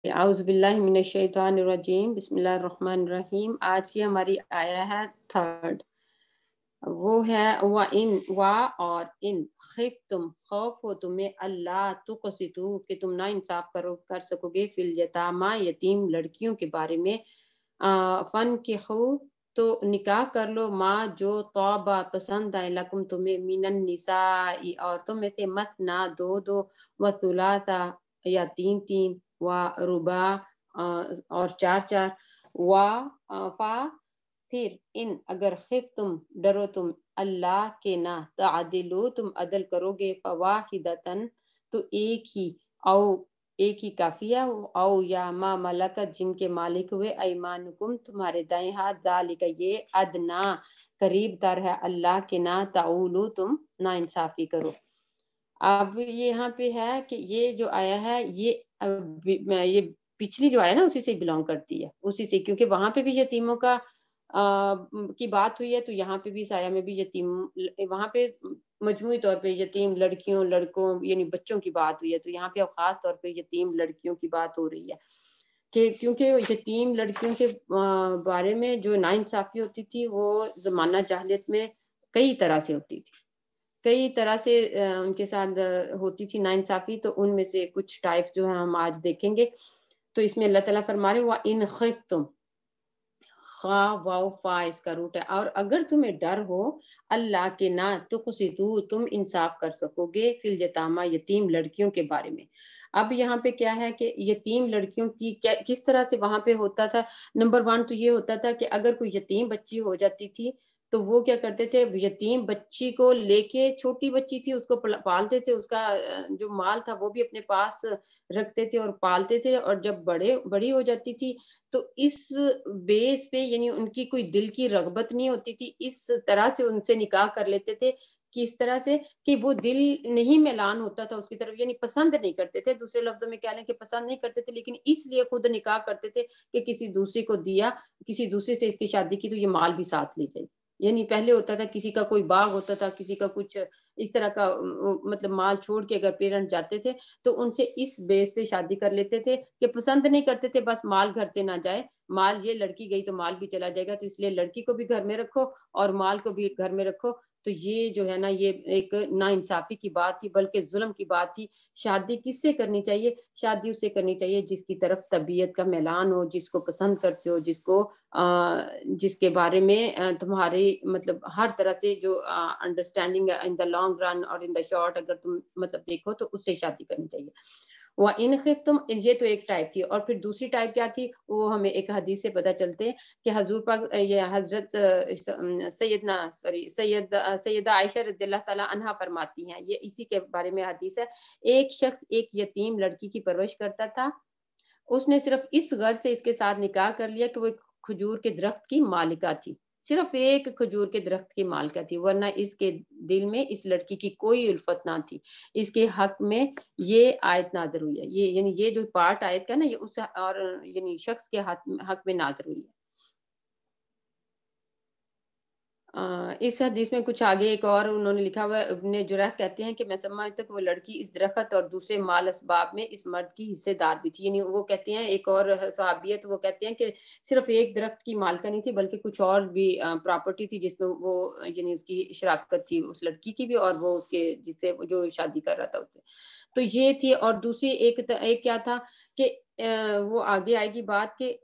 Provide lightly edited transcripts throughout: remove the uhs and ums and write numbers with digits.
اعوذ باللہ من الشیطان الرجیم، بسم اللہ الرحمن الرحیم۔ آج کی ہماری آیا ہے تھرڈ، وہ ہے اور ان خفتم، خوف ہو تمہیں، اللہ تقسطوا، کہ تم نا انصاف کر سکو گے، فی الیتامی، یتیم لڑکیوں کے بارے میں، فنکحوا، تو نکاح کر لو، ماں جو طابہ پسند آئے، لکم تمہیں، من النساء، عورتوں میں سے، مثنا دو دو، وثلاثا یا تین تین، و ربا اور چار چار، و فا، پھر ان اگر خف تم، ڈرو تم، اللہ کے نہ، تعدلو، تم عدل کرو گے، فواحدتن، تو ایک ہی، او ایک ہی کافی ہے، او یا ما ملکت، جن کے مالک ہوئے، ایمانکم، تمہارے دائیں ہاتھ، ذالک، یہ ادنا، قریب تر ہے، اللہ کے نہ، تعولو، تم نا انصافی کرو۔ اب یہاں پہ ہے کہ یہ جو آیا ہے یہ پچھلی جو آیا نا اسی سے بلانگ کرتی ہے، اسی سے، کیونکہ وہاں پہ بھی یتیموں کا کی بات ہوئی ہے، تو یہاں پہ بھی اس آیا میں بھی یتیم، وہاں پہ مجموعی طور پہ یتیم لڑکیوں لڑکوں یعنی بچوں کی بات ہوئی ہے، تو یہاں پہ اب خاص طور پہ یتیم لڑکیوں کی بات ہو رہی ہے، کہ کیونکہ یتیم لڑکیوں کے بارے میں جو ناانصافی ہوتی تھی وہ زمانہ جاہلیت میں کئی طرح سے ہوتی تھی، کئی طرح سے ان کے ساتھ ہوتی تھی ناانصافی، تو ان میں سے کچھ ٹائپس جو ہیں ہم آج دیکھیں گے۔ تو اس میں اللہ تعالیٰ فرما رہے وَإِنْ خِفْتُمْ، خا واو فا اس کا روٹ ہے، اور اگر تمہیں ڈر ہو، اللہ کے نہ، تقسطوا، تم انصاف کر سکو گے، فی الیتامی، یتیم لڑکیوں کے بارے میں۔ اب یہاں پہ کیا ہے کہ یتیم لڑکیوں کی کس طرح سے وہاں پہ ہوتا تھا۔ نمبر 1 تو یہ ہوتا تھا کہ اگر کوئی یتیم بچی ہو جاتی تھی تو وہ کیا کرتے تھے، یتیم بچی کو لے کے، چھوٹی بچی تھی اس کو پالتے تھے، اس کا جو مال تھا وہ بھی اپنے پاس رکھتے تھے اور پالتے تھے، اور جب بڑی ہو جاتی تھی تو اس بیس پہ، یعنی ان کی کوئی دل کی رغبت نہیں ہوتی تھی، اس طرح سے ان سے نکاح کر لیتے تھے، کس طرح سے کہ وہ دل نہیں میلان ہوتا تھا اس کی طرف، یعنی پسند نہیں کرتے تھے، دوسرے لفظوں میں کہہ لیں کہ پسند نہیں کرتے تھے، لیکن اس لیے خود نکاح کرتے تھے کہ کسی دوسری کو دیا، کسی دوسرے سے اس کی شادی کی تو یہ مال بھی ساتھ لے جائے۔ یعنی پہلے ہوتا تھا کسی کا کوئی باغ ہوتا تھا، کسی کا کچھ اس طرح کا مطلب مال چھوڑ کے اگر پیرنٹ جاتے تھے تو ان سے اس بیس پہ شادی کر لیتے تھے کہ پسند نہیں کرتے تھے، بس مال گھر سے نہ جائے، مال یہ لڑکی گئی تو مال بھی چلا جائے گا، تو اس لیے لڑکی کو بھی گھر میں رکھو اور مال کو بھی گھر میں رکھو۔ تو یہ جو ہے نا یہ ایک ناانصافی کی بات تھی، بلکہ ظلم کی بات تھی۔ شادی کس سے کرنی چاہیے؟ شادی اس سے کرنی چاہیے جس کی طرف طبیعت کا میلان ہو، جس کو پسند کرتے ہو، جس کے بارے میں تمہاری مطلب ہر طرح سے جو understanding in the long run اور ان دا شارٹ اگر تم مطلب دیکھو تو اس سے شادی کرنی چاہیے۔ وَإِنْ خِفْتُمْ، یہ تو ایک ٹائپ تھی، اور پھر دوسری ٹائپ کیا تھی وہ ہمیں ایک حدیث سے پتہ چلتے ہیں کہ حضور پاک یہ حضرت سیدہ عائشہ رضی اللہ تعالیٰ عنہا فرماتی ہیں، یہ اسی کے بارے میں حدیث ہے، ایک شخص ایک یتیم لڑکی کی پرورش کرتا تھا، اس نے صرف اس غرض سے اس کے ساتھ نکاح کر لیا کہ وہ ایک کھجور کے درخت کی مالکہ تھی، صرف ایک کھجور کے درخت کی مالکہ تھی، ورنہ اس کے دل میں اس لڑکی کی کوئی الفت نہ تھی۔ اس کے حق میں یہ آیت نازل ہوئی ہے، یہ یعنی یہ جو پارٹ آیت کا نا یہ اس اور یعنی شخص کے حق میں نازل ہوئی ہے۔ اس حدیث میں کچھ آگے ایک اور انہوں نے لکھا ہوا ہے، ابن جرح کہتے ہیں کہ میں سمجھتا ہوں کہ وہ لڑکی اس درخت اور دوسرے مال اسباب میں اس مرد کی حصے دار بھی تھی، یعنی وہ کہتے ہیں ایک اور صحابیت، وہ کہتے ہیں کہ صرف ایک درخت کی مالکہ نہیں تھی بلکہ کچھ اور بھی پراپرٹی تھی جس میں وہ یعنی اس کی شراکت تھی اس لڑکی کی بھی، اور وہ اس کے جس سے جو شادی کر رہا تھا اس سے، تو یہ تھی۔ اور دوسری ایک کیا تھا کہ وہ آگے آئے گی بات کہ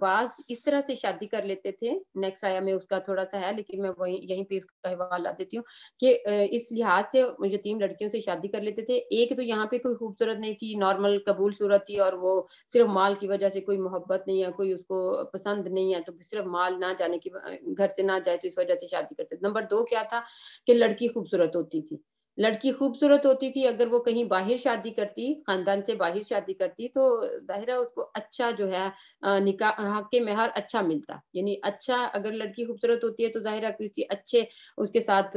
بعض اس طرح سے شادی کر لیتے تھے، نیکسٹ آیا میں اس کا تھوڑا سا ہے لیکن میں یہیں پہ اس کا حوالہ دیتی ہوں کہ اس لحاظ سے یتیم لڑکیوں سے شادی کر لیتے تھے۔ ایک تو یہاں پہ کوئی خوبصورت نہیں تھی، نارمل قبول صورت تھی، اور وہ صرف مال کی وجہ سے کوئی محبت نہیں ہے، کوئی اس کو پسند نہیں ہے، تو صرف مال نہ جانے کی گھر سے نہ جائے تو اس وجہ سے شادی کرتے تھے۔ نمبر 2 کیا تھا کہ لڑکی خوبصورت ہوتی تھی، لڑکی خوبصورت ہوتی تھی، اگر وہ کہیں باہر شادی کرتی، خاندان سے باہر شادی کرتی تو ظاہر ہے اس کو اچھا جو ہے نکاح حق کے مہر اچھا ملتا، یعنی اچھا اگر لڑکی خوبصورت ہوتی ہے تو ظاہر ہے کسی اچھے اس کے ساتھ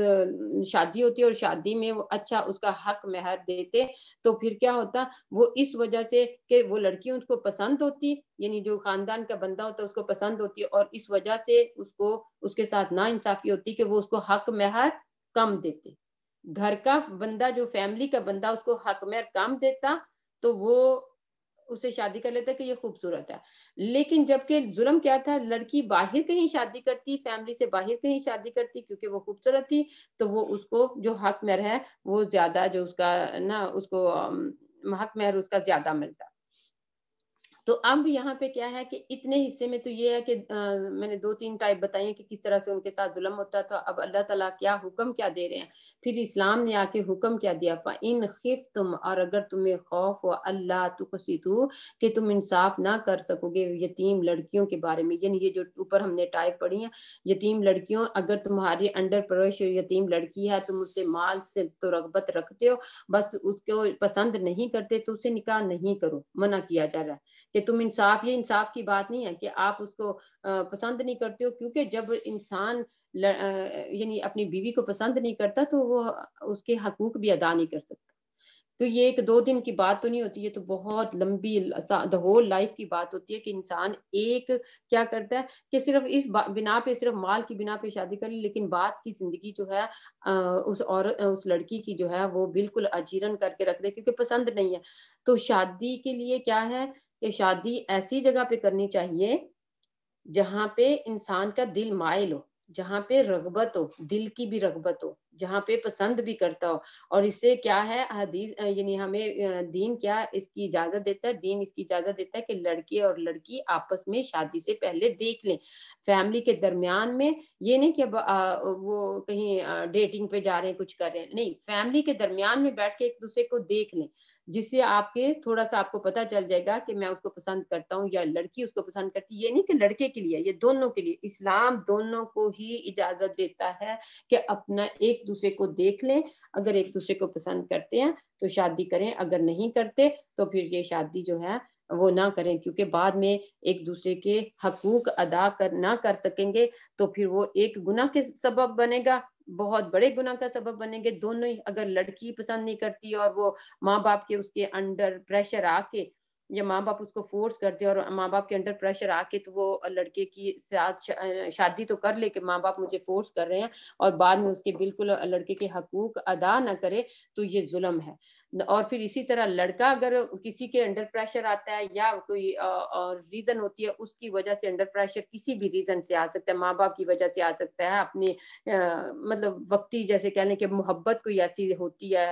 شادی ہوتی ہے، اور شادی میں وہ اچھا اس کا حق مہر دیتے، تو پھر کیا ہوتا وہ اس وجہ سے کہ وہ لڑکی اس کو پسند ہوتی، یعنی جو خاندان کا بندہ ہوتا ہے اس کو پسند ہوتی، اور اس وجہ سے اس کو اس کے ساتھ ناانصافی ہوتی کہ وہ اس کو حق مہر کم دیتے، گھر کا بندہ جو فیملی کا بندہ اس کو حق مہر کم دیتا، تو وہ اسے شادی کر لیتا کہ یہ خوبصورت ہے. لیکن جبکہ ظلم کیا تھا، لڑکی باہر کہیں شادی کرتی، فیملی سے باہر کہیں شادی کرتی کیونکہ وہ خوبصورت تھی، تو وہ اس کو جو حق مہر ہے وہ زیادہ جو اس کا نا اس کو حق مہر اس کا زیادہ ملتا. تو اب یہاں پہ کیا ہے کہ اتنے حصے میں تو یہ ہے کہ میں نے 2-3 ٹائپ بتائی ہیں کہ کس طرح سے ان کے ساتھ ظلم ہوتا. تو اب اللہ تعالیٰ کیا حکم کیا دے رہے ہیں، پھر اسلام نے آ کے حکم کیا دیا، فَإِنْ خِفْتُمْ، اور اگر تمہیں خوف ہو اللہ تقسطوا، کہ تم انصاف نہ کر سکو گے یتیم لڑکیوں کے بارے میں، یعنی یہ جو اوپر ہم نے ٹائپ پڑھی ہیں یتیم لڑکیوں، اگر تمہاری انڈر پرورش یتیم لڑکی ہے، تم اس سے مال سے تو رغبت رکھتے ہو، بس اس کو پسند نہیں کرتے تو اسے نکاح نہیں کرو، منع کیا جا رہا ہے کہ تم انصاف، یہ انصاف کی بات نہیں ہے کہ آپ اس کو پسند نہیں کرتے ہو، کیونکہ جب انسان یعنی اپنی بیوی کو پسند نہیں کرتا تو وہ اس کے حقوق بھی ادا نہیں کر سکتا. تو یہ ایک 2 دن کی بات تو نہیں ہوتی، یہ تو بہت لمبی دا ہول لائف کی بات ہوتی ہے کہ انسان ایک کیا کرتا ہے کہ صرف اس بنا پہ، صرف مال کی بنا پہ شادی کر لی، لیکن بعد کی زندگی جو ہے اس عورت اس لڑکی کی جو ہے وہ بالکل اجیرن کر کے رکھ دے کیونکہ پسند نہیں ہے. تو شادی کے لیے کیا ہے کہ شادی ایسی جگہ پہ کرنی چاہیے جہاں پہ انسان کا دل مائل ہو، جہاں پہ رغبت ہو، دل کی بھی رغبت ہو، جہاں پہ پسند بھی کرتا ہو. اور اس سے کیا ہے حدیث یعنی ہمیں دین کیا اس کی اجازت دیتا ہے، دین اس کی اجازت دیتا ہے کہ لڑکے اور لڑکی آپس میں شادی سے پہلے دیکھ لیں، فیملی کے درمیان میں. یہ نہیں کہ وہ کہیں ڈیٹنگ پہ جا رہے ہیں کچھ کر رہے ہیں، نہیں، فیملی کے درمیان میں بیٹھ کے ایک دوسرے کو دیکھ لیں، جس سے آپ کے تھوڑا سا آپ کو پتا چل جائے گا کہ میں اس کو پسند کرتا ہوں یا لڑکی اس کو پسند کرتی. یہ نہیں کہ لڑکے کے لیے، یہ دونوں کے لیے. اسلام دونوں کو ہی اجازت دیتا ہے کہ اپنا ایک دوسرے کو دیکھ لیں، اگر ایک دوسرے کو پسند کرتے ہیں تو شادی کریں، اگر نہیں کرتے تو پھر یہ شادی جو ہے وہ نہ کریں، کیونکہ بعد میں ایک دوسرے کے حقوق ادا نہ کر سکیں گے تو پھر وہ ایک گناہ کے سبب بنے گا، بہت بڑے گناہ کا سبب بنیں گے. دونوں ہی، اگر لڑکی پسند نہیں کرتی اور وہ ماں باپ کے اس کے انڈر پریشر آ کے، یا ماں باپ اس کو فورس کرتے اور ماں باپ کے انڈر پریشر آ کے تو وہ لڑکے کی ساتھ شادی تو کر لے کہ ماں باپ مجھے فورس کر رہے ہیں، اور بعد میں اس کے بالکل لڑکے کے حقوق ادا نہ کرے تو یہ ظلم ہے. اور پھر اسی طرح لڑکا اگر کسی کے انڈر پریشر آتا ہے یا کوئی ریزن ہوتی ہے اس کی وجہ سے انڈر پریشر کسی بھی ریزن سے آ سکتا ہے، ماں باپ کی وجہ سے آ سکتا ہے، اپنی مطلب وقتی جیسے کہہ لیں کہ محبت کوئی ایسی ہوتی ہے،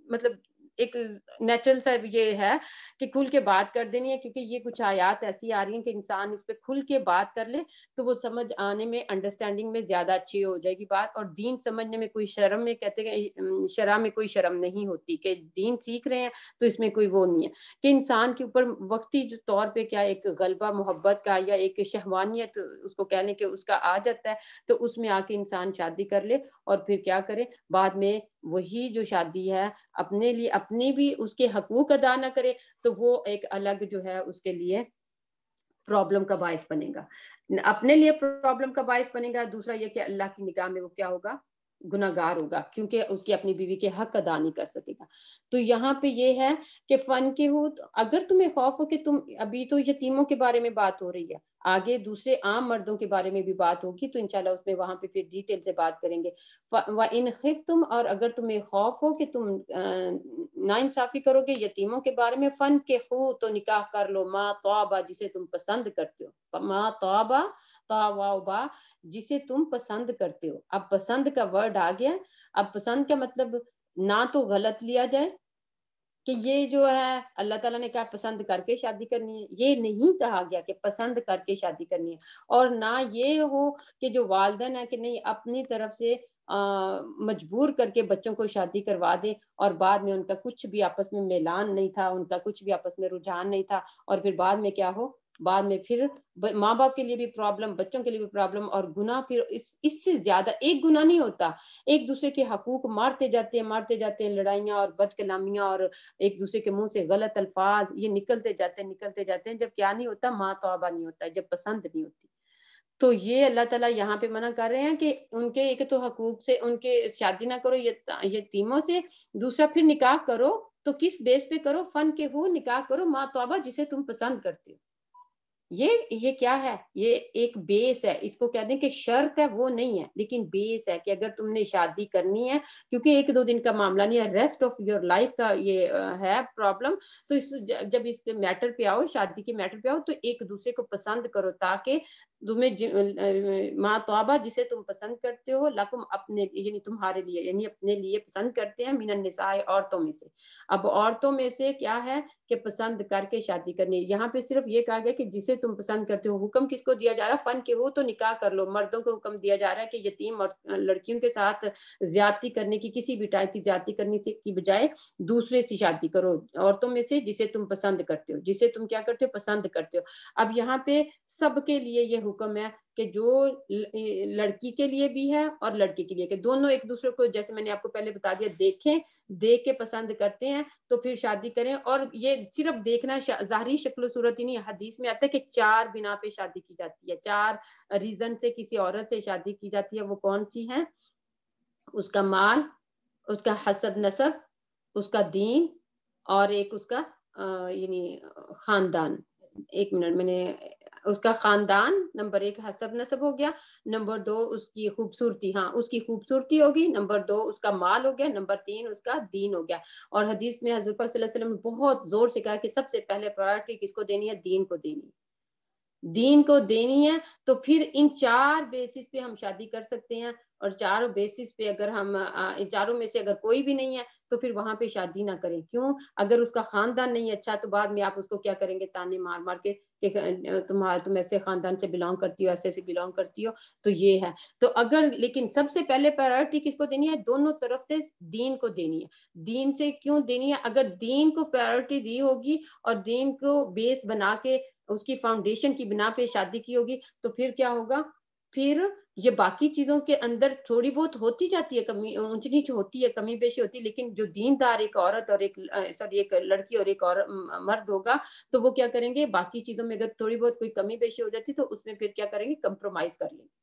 مطلب ایک نیچرل سا یہ ہے کہ کھل کے بات کر دینی ہے، کیونکہ یہ کچھ آیات ایسی آ رہی ہیں کہ انسان اس پہ کھل کے بات کر لے تو وہ سمجھ آنے میں، انڈرسٹینڈنگ میں زیادہ اچھی ہو جائے گی بات. اور دین سمجھنے میں کوئی شرم، میں کہتے ہیں شرع میں کوئی شرم نہیں ہوتی کہ دین سیکھ رہے ہیں تو اس میں کوئی وہ نہیں ہے کہ انسان کے اوپر وقتی جو طور پہ کیا ایک غلبہ محبت کا یا ایک شہوانیت اس کو کہنے کے اس کا آ جاتا ہے، تو اس میں آ کے انسان شادی کر لے اور پھر کیا کرے بعد میں وہی جو شادی ہے اپنے لیے اپنے بھی اس کے حقوق ادا نہ کرے تو وہ ایک الگ جو ہے اس کے لیے پرابلم کا باعث بنے گا، اپنے لیے پرابلم کا باعث بنے گا. دوسرا یہ کہ اللہ کی نگاہ میں وہ کیا ہوگا، گناہگار ہوگا، کیونکہ اس کی اپنی بیوی کے حق ادا نہیں کر سکے گا. تو یہاں پہ یہ ہے کہ فن کے ہو، اگر تمہیں خوف ہو کہ تم، ابھی تو یتیموں کے بارے میں بات ہو رہی ہے، آگے دوسرے عام مردوں کے بارے میں بھی بات ہوگی تو انشاءاللہ اس میں وہاں پہ پھر ڈیٹیل سے بات کریں گے. وَإِنْ خِفْتُمْ، اور اگر تمہیں خوف ہو کہ تم ناانصافی کرو گے یتیموں کے بارے میں، فن کے خو، تو نکاح کر لو ما طابہ، جسے تم پسند کرتے ہو، ما طابہ طاوبہ، جسے تم پسند کرتے ہو. اب پسند کا ورڈ آ گیا. اب پسند کا مطلب نہ تو غلط لیا جائے کہ یہ جو ہے اللہ تعالیٰ نے کہا پسند کر کے شادی کرنی ہے، یہ نہیں کہا گیا کہ پسند کر کے شادی کرنی ہے. اور نہ یہ ہو کہ جو والدین ہے کہ نہیں اپنی طرف سے مجبور کر کے بچوں کو شادی کروا دیں اور بعد میں ان کا کچھ بھی آپس میں میلان نہیں تھا، ان کا کچھ بھی آپس میں رجحان نہیں تھا، اور پھر بعد میں کیا ہو، بعد میں پھر ماں باپ کے لیے بھی پرابلم، بچوں کے لیے بھی پرابلم. اور گناہ پھر اس سے زیادہ ایک گناہ نہیں ہوتا، ایک دوسرے کے حقوق مارتے جاتے ہیں، لڑائیاں اور بد کلامیاں اور ایک دوسرے کے منہ سے غلط الفاظ یہ نکلتے جاتے ہیں، جب کیا نہیں ہوتا، ما توبہ نہیں ہوتا، جب پسند نہیں ہوتی. تو یہ اللہ تعالیٰ یہاں پہ منع کر رہے ہیں کہ ان کے ایک تو حقوق سے ان کے شادی نہ کرو یتیموں سے، دوسرا پھر نکاح کرو تو کس بیس پہ کرو، فن کے ہو نکاح کرو ما توبہ، جسے تم پسند کرتے ہو. یہ کیا ہے؟ یہ ایک بیس ہے، اس کو کہتے ہیں کہ شرط ہے وہ نہیں ہے، لیکن بیس ہے کہ اگر تم نے شادی کرنی ہے، کیونکہ ایک دو دن کا معاملہ نہیں ہے، ریسٹ آف یور لائف کا یہ ہے پرابلم. تو جب اس کے میٹر پہ آؤ، شادی کے میٹر پہ آؤ، تو ایک دوسرے کو پسند کرو تاکہ تمہیں ماں توبہ جسے تم پسند کرتے ہو، لکم اپنے یعنی تمہارے لیے، یعنی اپنے لیے پسند کرتے ہیں، من النساء عورتوں میں سے. اب عورتوں میں سے کیا ہے کہ پسند کر کے شادی کرنی. یہاں پہ صرف یہ کہا گیا کہ جسے تم پسند کرتے ہو. حکم کس کو دیا جا رہا ہے؟ فن کے ہو تو نکاح کر لو. مردوں کو حکم دیا جا رہا ہے کہ یتیم اور لڑکیوں کے ساتھ زیادتی کرنے کی، کسی بھی ٹائپ کی زیادتی کرنے کی بجائے دوسرے سے شادی کرو، عورتوں میں سے جسے تم پسند کرتے ہو، جسے تم کیا کرتے ہو؟ پسند کرتے ہو. اب یہاں پہ سب کے لیے یہ حکم ہے کہ جو لڑکی کے لیے بھی ہے اور لڑکے کے لیے، کہ دونوں ایک دوسرے کو، جیسے میں نے آپ کو پہلے بتا دیا، دیکھیں، دیکھ کے پسند کرتے ہیں تو پھر شادی کریں. اور یہ صرف دیکھنا ظاہری شکل و صورت ہی نہیں، حدیث میں آتا ہے کہ 4 بنا پہ شادی کی جاتی ہے، 4 ریزن سے کسی عورت سے شادی کی جاتی ہے. وہ کون سی ہیں؟ اس کا مال، اس کا حسب نسب، اس کا دین، اور ایک اس کا یعنی خاندان. ایک منٹ، میں نے اس کا خاندان نمبر 1 حسب نسب ہو گیا، نمبر 2 اس کی خوبصورتی، ہاں اس کی خوبصورتی ہوگی، نمبر 2 اس کا مال ہو گیا، نمبر 3 اس کا دین ہو گیا. اور حدیث میں حضرت پاک صلی اللہ علیہ وسلم نے بہت زور سے کہا کہ سب سے پہلے پرائرٹی کس کو دینی ہے؟ دین کو دینی ہے، دین کو دینی ہے. تو پھر ان 4 بیسس پہ ہم شادی کر سکتے ہیں. اور 4 بیسس پہ اگر ہم ان چاروں میں سے اگر کوئی بھی نہیں ہے تو پھر وہاں پہ شادی نہ کریں. کیوں؟ اگر اس کا خاندان نہیں اچھا تو بعد میں آپ اس کو کیا کریں گے؟ تانے مار مار کے کہ تم ایسے خاندان سے بلانگ کرتی ہو، ایسے سے بلانگ کرتی ہو. تو یہ ہے. تو اگر لیکن سب سے پہلے پرائرٹی کس کو دینی ہے؟ دونوں طرف سے دین کو دینی ہے. دین سے کیوں دینی ہے؟ اگر دین کو پرائرٹی دی ہوگی اور دین کو بیس بنا کے اس کی فاؤنڈیشن کی بنا پہ شادی کی ہوگی تو پھر کیا ہوگا؟ پھر یہ باقی چیزوں کے اندر تھوڑی بہت ہوتی جاتی ہے، کمی اونچ نیچ ہوتی ہے، کمی بیشی ہوتی ہے، لیکن جو دیندار ایک عورت اور ایک لڑکی اور ایک مرد ہوگا تو وہ کیا کریں گے؟ باقی چیزوں میں اگر تھوڑی بہت کوئی کمی بیشی ہو جاتی تو اس میں پھر کیا کریں گے؟ کمپرومائز کر لیں گے.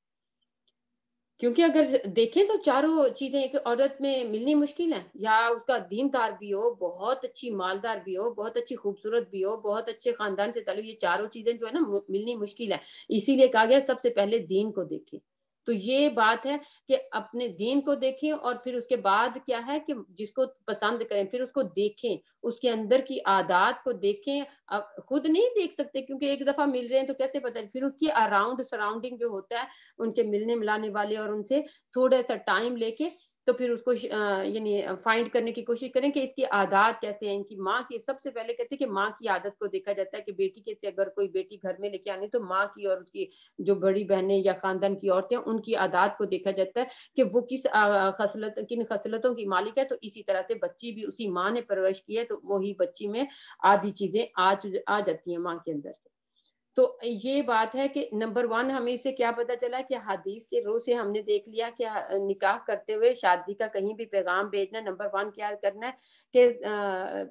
کیونکہ اگر دیکھیں تو چاروں چیزیں ایک عورت میں ملنی مشکل ہے. یا اس کا دین دار بھی ہو، بہت اچھی مالدار بھی ہو، بہت اچھی خوبصورت بھی ہو، بہت اچھے خاندان سے تعلق، یہ چاروں چیزیں جو ہے نا ملنی مشکل ہے. اسی لیے کہا گیا سب سے پہلے دین کو دیکھیں. تو یہ بات ہے کہ اپنے دین کو دیکھیں اور پھر اس کے بعد کیا ہے کہ جس کو پسند کریں پھر اس کو دیکھیں، اس کے اندر کی عادات کو دیکھیں. اب خود نہیں دیکھ سکتے کیونکہ ایک دفعہ مل رہے ہیں تو کیسے پتہ؟ پھر اس کی اراؤنڈ سراؤنڈنگ جو ہوتا ہے، ان کے ملنے ملانے والے اور ان سے تھوڑا سا ٹائم لے کے تو پھر اس کو یعنی فائنڈ کرنے کی کوشش کریں کہ اس کی عادات کیسے ہیں. ان کی ماں کی، سب سے پہلے کہتے ہیں کہ ماں کی عادت کو دیکھا جاتا ہے کہ بیٹی کے سے اگر کوئی بیٹی گھر میں لے کے آنی تو ماں کی اور اس کی جو بڑی بہنیں یا خاندان کی عورتیں ان کی عادات کو دیکھا جاتا ہے کہ وہ کس کن خصلتوں کی مالک ہے. تو اسی طرح سے بچی بھی اسی ماں نے پرورش کی ہے تو وہی بچی میں آدھی چیزیں آ جاتی ہیں ماں کے اندر سے. تو یہ بات ہے کہ نمبر 1 ہمیں اس سے کیا پتا چلا کہ حدیث کے روح سے ہم نے دیکھ لیا کہ نکاح کرتے ہوئے شادی کا کہیں بھی پیغام بھیجنا، نمبر 1 کیا کرنا ہے کہ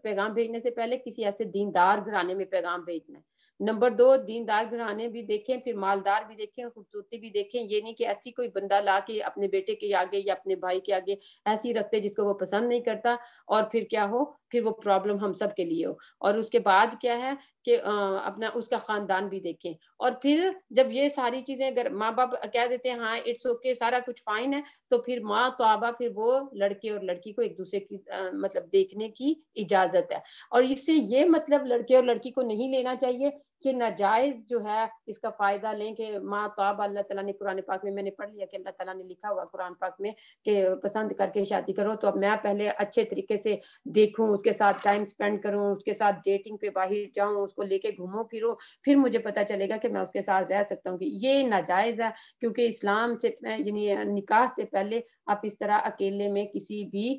پیغام بھیجنے سے پہلے کسی ایسے دیندار گھرانے میں پیغام بھیجنا ہے. نمبر 2 دیندار گھرانے بھی دیکھیں، پھر مالدار بھی دیکھیں، خوبصورتی بھی دیکھیں. یہ نہیں کہ ایسی کوئی بندہ لا کے اپنے بیٹے کے آگے یا اپنے بھائی کے آگے ایسی رکھتے جس کو وہ پسند نہیں کرتا اور پھر کیا ہو؟ پھر وہ پرابلم ہم سب کے لیے ہو. اور اس کے بعد کیا ہے کہ اپنا اس کا خاندان بھی دیکھیں. اور پھر جب یہ ساری چیزیں اگر ماں باپ کہہ دیتے ہیں ہاں اٹس اوکے سارا کچھ فائن ہے تو پھر ماں توابہ پھر وہ لڑکے اور لڑکی کو ایک دوسرے کی مطلب دیکھنے کی اجازت ہے. اور اس سے یہ مطلب لڑکے اور لڑکی کو نہیں لینا چاہیے کہ ناجائز جو ہے اس کا فائدہ لیں کہ ماں توابہ. اللہ تعالیٰ نے قرآن پاک میں نے پڑھ لیا کہ اللہ تعالیٰ نے لکھا ہوا قرآن پاک میں کہ پسند کر کے شادی کرو. تو اب میں پہلے اچھے طریقے سے دیکھوں، اس کے ساتھ ٹائم سپینڈ کروں، اس کے ساتھ ڈیٹنگ پہ باہر جاؤں، اس کو لے کے گھوموں پھروں، پھر مجھے پتا چلے گا کہ میں اس کے ساتھ رہ سکتا ہوں. کہ یہ ناجائز ہے کیونکہ اسلام سے یعنی نکاح سے پہلے آپ اس طرح اکیلے میں کسی بھی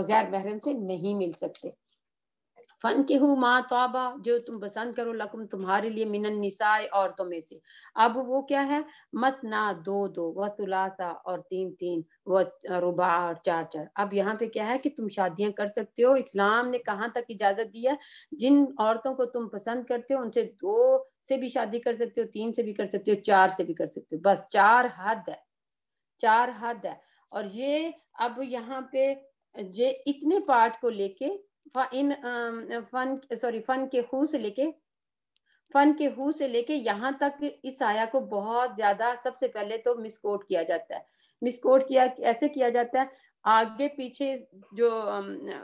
غیر محرم سے نہیں مل سکتے. فن کے ہوں ماں توابہ، جو تم پسند کرو، لکم تمہارے لیے، من النساء عورتوں میں سے. اب وہ کیا ہے؟ مثنا 2 و ثلاثہ اور 3 و رباع اور 4. اب یہاں پہ کیا ہے کہ تم شادیاں کر سکتے ہو. اسلام نے کہاں تک اجازت دی ہے؟ جن عورتوں کو تم پسند کرتے ہو ان سے 2 سے بھی شادی کر سکتے ہو، 3 سے بھی کر سکتے ہو، 4 سے بھی کر سکتے ہو. بس 4 حد ہے، 4 حد ہے. اور یہ اب یہاں پہ یہ اتنے پارٹ کو لے کے فن کے خو سے لے کے فن کے ہو سے لے کے یہاں تک اس آیا کو بہت زیادہ سب سے پہلے تو مس کوٹ کیا جاتا ہے. مس کوٹ کیا ایسے کیا جاتا ہے, آگے پیچھے جو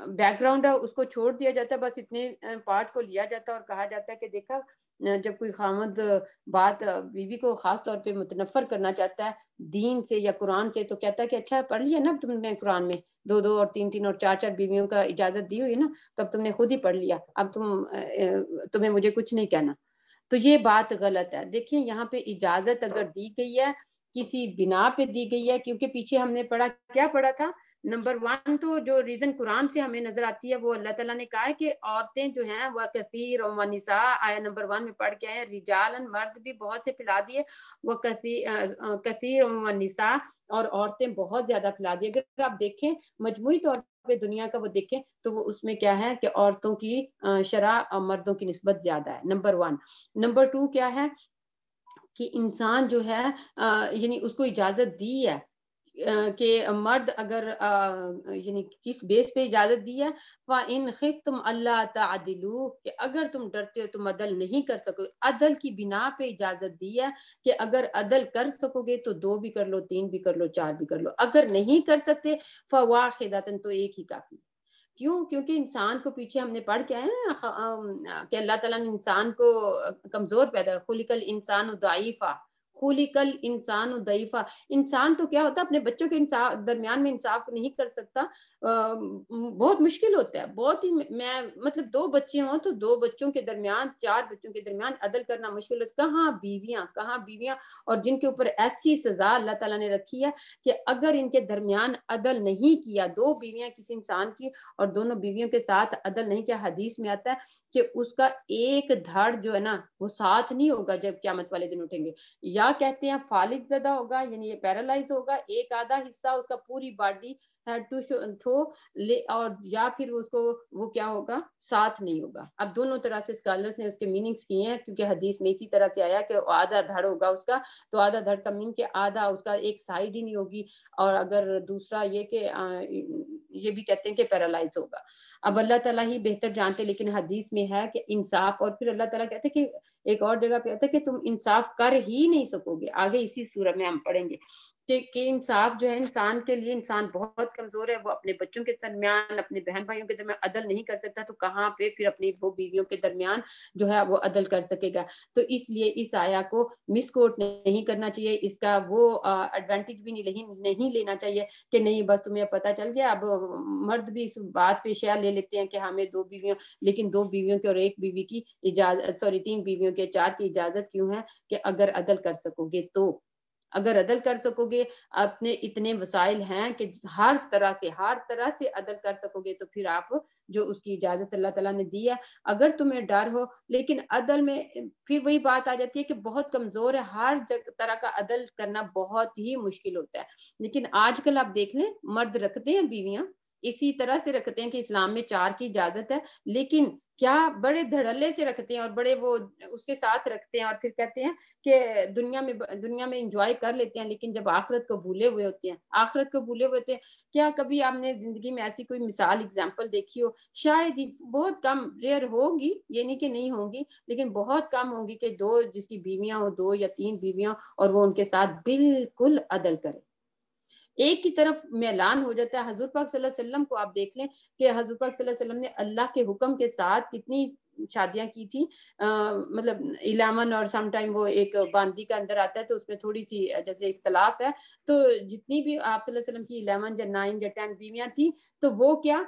بیک گراؤنڈ ہے اس کو چھوڑ دیا جاتا ہے, بس اتنے پارٹ کو لیا جاتا ہے اور کہا جاتا ہے کہ دیکھا جب کوئی خامد بات بیوی کو خاص طور پہ متنفر کرنا چاہتا ہے دین سے یا قرآن سے تو کہتا ہے کہ اچھا پڑھ لیا نا تم نے قرآن میں 2 اور 3 اور 4 بیویوں کا اجازت دی ہوئی نا, تو اب تم نے خود ہی پڑھ لیا, اب تمہیں مجھے کچھ نہیں کہنا. تو یہ بات غلط ہے. دیکھیں یہاں پہ اجازت اگر دی گئی ہے کسی بنا پہ دی گئی ہے, کیونکہ پیچھے ہم نے کیا پڑھا تھا, نمبر 1 تو جو ریزن قرآن سے ہمیں نظر آتی ہے وہ اللہ تعالیٰ نے کہا ہے کہ عورتیں جو ہیں وہ کثیر و نساء, آیا نمبر 1 میں پڑھ کے آئے ہیں, رجالن مرد بھی بہت سے پھیلا دیے, وہ کثیر و نساء اور عورتیں بہت زیادہ پھیلا دی. اگر آپ دیکھیں مجموعی طور پہ دنیا کا وہ دیکھیں تو وہ اس میں کیا ہے کہ عورتوں کی شرح مردوں کی نسبت زیادہ ہے, نمبر 1. نمبر 2 کیا ہے کہ انسان جو ہے یعنی اس کو اجازت دی ہے کہ مرد اگر یعنی کس بیس پہ اجازت دی ہے, وَإِنْ خِفْتُمْ أَلَّا تَعْدِلُوا, کہ اگر تم ڈرتے ہو تم عدل نہیں کر سکو, عدل کی بنا پہ اجازت دی ہے کہ اگر عدل کر سکو گے تو 2 بھی کر لو, 3 بھی کر لو, 4 بھی کر لو, اگر نہیں کر سکتے فَوَاحِدَةً, تو ایک ہی کافی. کیوں؟ کیونکہ انسان کو پیچھے ہم نے پڑھ کے آئے نا کہ اللہ تعالیٰ نے انسان کو کمزور پیدا, خلق الانسان ضعیفا, خلق الانسان ضعیفا. انسان تو کیا ہوتا ہے اپنے بچوں کے درمیان میں انصاف نہیں کر سکتا, بہت مشکل ہوتا ہے, بہت ہی. میں مطلب 2 بچے ہوں تو 2 بچوں کے درمیان 4 بچوں کے درمیان عدل کرنا مشکل ہوتا ہے. کہاں بیویاں اور جن کے اوپر ایسی سزا اللہ تعالیٰ نے رکھی ہے کہ اگر ان کے درمیان عدل نہیں کیا, 2 بیویاں کسی انسان کی اور دونوں بیویوں کے ساتھ عدل نہیں کیا, حدیث میں آتا ہے کہ اس کا ایک دھڑ جو ہے نا وہ ساتھ نہیں ہوگا جب قیامت والے دن اٹھیں گے, یا کہتے ہیں فالج زدہ ہوگا, یعنی یہ پیرالائز ہوگا, ایک آدھا حصہ اس کا پوری باڈی اور یا پھر اس کو وہ کیا ہوگا, ساتھ نہیں ہوگا. اب دونوں طرح سے اسکالرز نے اس کے میننگز کیے ہیں, کیونکہ حدیث میں اسی طرح سے آیا کہ آدھا دھڑ ہوگا اس کا, تو آدھا دھڑ کا مین کہ آدھا اس کا ایک سائڈ ہی نہیں ہوگی, اور اگر دوسرا یہ کہ یہ بھی کہتے ہیں کہ پیرالائز ہوگا. اب اللہ تعالیٰ ہی بہتر جانتے, لیکن حدیث میں ہے کہ انصاف, اور پھر اللہ تعالیٰ کہتے ہیں کہ ایک اور جگہ پہ آتا ہے کہ تم انصاف کر ہی نہیں سکو گے, آگے اسی سورہ میں ہم پڑھیں گے کہ انصاف جو ہے انسان کے لیے, انسان بہت کمزور ہے, وہ اپنے بچوں کے درمیان اپنے بہن بھائیوں کے درمیان عدل نہیں کر سکتا, تو کہاں پہ پھر اپنی وہ بیویوں کے درمیان جو ہے وہ عدل کر سکے گا. تو اس لیے اس آیا کو مس کوٹ نہیں کرنا چاہیے, اس کا وہ ایڈوانٹیج بھی نہیں لینا چاہیے کہ نہیں بس تمہیں پتہ چل گیا, اب مرد بھی اس بات پہ شیئر لے لیتے ہیں کہ ہمیں 2 بیویوں, لیکن 2 بیویوں کے اور 1 بیوی کی اجازت, 3 بیویوں کے 4 کی اجازت کیوں ہے کہ اگر عدل کر سکو گے تو, اگر عدل کر سکو گے, اپنے اتنے وسائل ہیں کہ ہر طرح سے عدل کر سکو گے, تو پھر آپ جو اس کی اجازت اللہ تعالیٰ نے دی ہے, اگر تمہیں ڈر ہو, لیکن عدل میں پھر وہی بات آ جاتی ہے کہ بہت کمزور ہے, ہر طرح کا عدل کرنا بہت ہی مشکل ہوتا ہے. لیکن آج کل آپ دیکھ لیں مرد رکھتے ہیں بیویاں اسی طرح سے رکھتے ہیں کہ اسلام میں 4 کی اجازت ہے, لیکن کیا بڑے دھڑلے سے رکھتے ہیں اور بڑے وہ اس کے ساتھ رکھتے ہیں, اور پھر کہتے ہیں کہ دنیا میں انجوائے کر لیتے ہیں, لیکن جب آخرت کو بھولے ہوئے ہوتے ہیں. کیا کبھی آپ نے زندگی میں ایسی کوئی مثال ایگزامپل دیکھی ہو؟ شاید ہی, بہت کم, ریئر ہوگی, یہ نہیں کہ نہیں ہوگی, لیکن بہت کم ہوگی کہ 2 جس کی بیویاں ہو, 2 یا 3 بیویاں, اور وہ ان کے ساتھ بالکل عدل کرے. ایک کی طرف میلان ہو جاتا ہے. حضور پاک صلی اللہ علیہ وسلم کو آپ دیکھ لیں کہ حضور پاک صلی اللہ علیہ وسلم نے اللہ کے حکم کے ساتھ کتنی شادیاں کی تھی, مطلب 11 اور سم ٹائم وہ ایک باندی کا اندر آتا ہے تو اس میں تھوڑی سی جیسے اختلاف ہے, تو جتنی بھی آپ صلی اللہ علیہ وسلم کی 11 یا 9 یا 10 بیویاں تھیں, تو وہ کیا,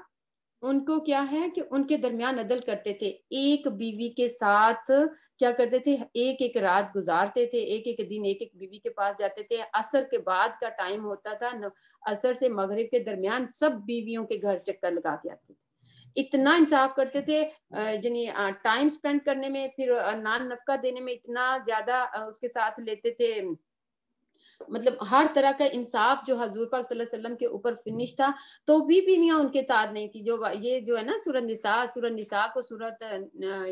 ان کو کیا ہے کہ ان کے درمیان عدل کرتے تھے. ایک بیوی کے ساتھ کیا کرتے تھے, ایک رات گزارتے تھے, ایک دن ایک بیوی کے پاس جاتے تھے. عصر کے بعد کا ٹائم ہوتا تھا, عصر سے مغرب کے درمیان سب بیویوں کے گھر چکر لگا کے آتے تھے. اتنا انصاف کرتے تھے, یعنی ٹائم سپینڈ کرنے میں, پھر نان نفقہ دینے میں اتنا زیادہ اس کے ساتھ لیتے تھے. مطلب ہر طرح کا انصاف جو حضور پاک صلی اللہ علیہ وسلم کے اوپر فنش تھا, تو بھی بیویاں ان کے ساتھ نہیں تھی. جو یہ جو ہے نا سورۃ نساء کو سورۃ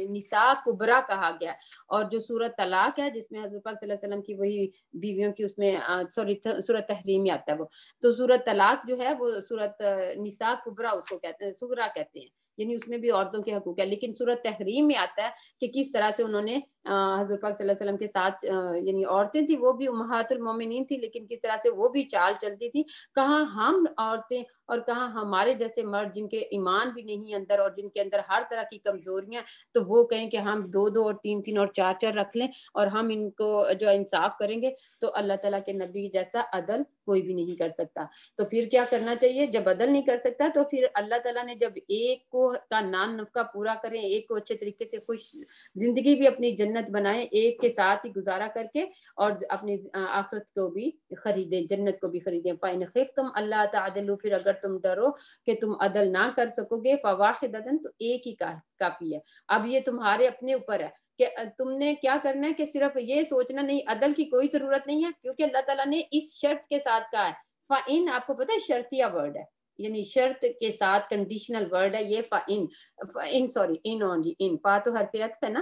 نساء کبریٰ کہا گیا, اور جو سورۃ طلاق ہے جس میں حضور پاک صلی اللہ علیہ وسلم کی وہی بیویوں کی اس میں سورۃ تحریم میں آتا ہے وہ, تو سورۃ طلاق جو ہے وہ سورۃ نساء کبریٰ اس کو کہتے ہیں, صغریٰ کہتے ہیں, یعنی اس میں بھی عورتوں کے حقوق ہے. لیکن سورۃ تحریم میں آتا ہے کہ کس طرح سے انہوں نے حضور پاک صلی اللہ علیہ وسلم کے ساتھ یعنی عورتیں تھیں وہ بھی امہات المومنین تھی، لیکن کس طرح سے وہ بھی چال چلتی تھی. کہاں ہم عورتیں اور کہاں ہمارے جیسے مرد جن کے ایمان بھی نہیں اندر اور جن کے اندر ہر طرح کی کمزوریاں، تو وہ کہیں کہ ہم 2 اور 3 اور 4 رکھ لیں اور ہم ان کو جو انصاف کریں گے. تو اللہ تعالیٰ کے نبی جیسا عدل کوئی بھی نہیں کر سکتا. تو پھر کیا کرنا چاہیے؟ جب عدل نہیں کر سکتا تو پھر اللہ تعالیٰ نے جب ایک کو کا نان نفقہ پورا کریں، ایک کو اچھے طریقے سے خوش زندگی بھی اپنی جنت بنائیں، ایک کے ساتھ ہی گزارا کر کے، اور اپنی آخرت کو بھی خریدیں، جنت کو بھی خریدیں. فَإِنْ خِفْتُمْ أَلَّا تَعْدِلُوا، پھر اگر تم ڈرو کہ تم عدل نہ کر سکو گے، فَوَاحِدَةً، تو ایک ہی کافی ہے. اب یہ تمہارے اپنے اوپر ہے کہ تم نے کیا کرنا ہے، کہ صرف یہ سوچنا نہیں عدل کی کوئی ضرورت نہیں ہے، کیونکہ اللہ تعالیٰ نے اس شرط کے ساتھ کہا ہے. فَإِنْ، آپ کو پتہ ہے شرطیہ ورڈ ہے، یعنی شرط کے ساتھ کنڈیشنل ورڈ ہے یہ. ان اونلی، ان فا تو حرف عطف ہے نا.